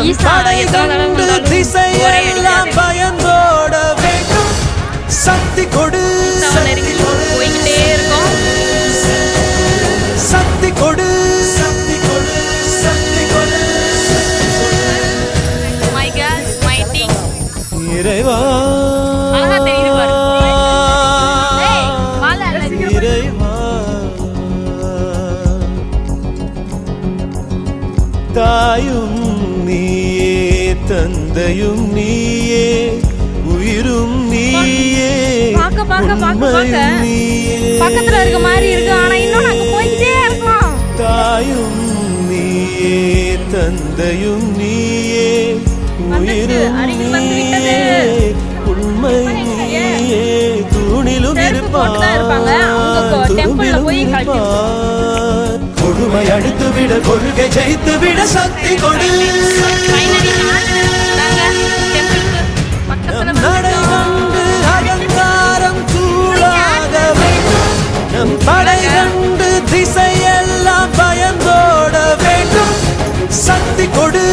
ஈசா எத்தனை தடவை வந்தாலும் ஒரே அடிக்காது. பயந்தோட வேண்டும் சக்தி கொடு நெருங்கி போய்கிட்டே இருக்கும். சக்தி கொடு சக்தி கொடு சக்தி கொடு மை காட் மைட்டி இறைவா அழகா தெரியுது பாரு. ஏய் வால இறைவா தாயும் நீயே தந்தையும் நீயே உயிரும் நீயே பாக்க பக்கத்துல இருக்க மாதிரி இருக்கு. ஆனா இன்னும் நாங்க போயிட்டே இருக்கோம். தாயும் நீயே தந்தையும் நீயே உயிரும் நீயே உண்மை நீயே தூணிலும் இருப்பாங்க. அவங்க டெம்பிள்ல போய் இருப்பார் கொடுமை அடித்து விட கொள்கை ஜெயித்து விட சக்தி கொடு ஃபைனலி நாங்க டெம்பிளுக்கு பக்கத்துல நடை கண்டு அகங்காரம் தூளாக வேண்டும் நம் படை கண்டு திசையெல்லாம் பயந்தோட வேண்டும் சக்தி கொடு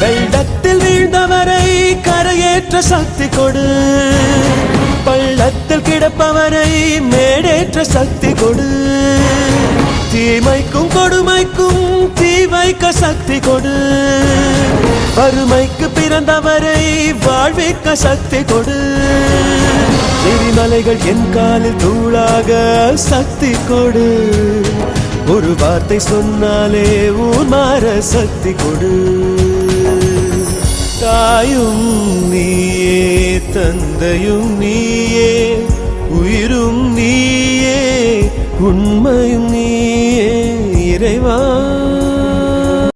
வெள்ளத்தில் வீழ்ந்தவரை கரையேற்ற சக்தி கொடு பள்ளத்தில் கிடப்பவரை மேடேற்ற சக்தி கொடு தீமைக்கும் கொடுமைக்கும் தீ வைக்க சக்தி கொடு வறுமைக்கு பிறந்தவரை வாழ்விக்க சக்தி கொடு எரிமலைகள் என் காலில் தூளாக சக்தி கொடு ஒரு வார்த்தை சொன்னாலே ஊர் மாற சக்தி கொடு தாயும் நீயே தந்தையும் நீயே உயிரும் நீயே உண்மையும் நீயே இறைவா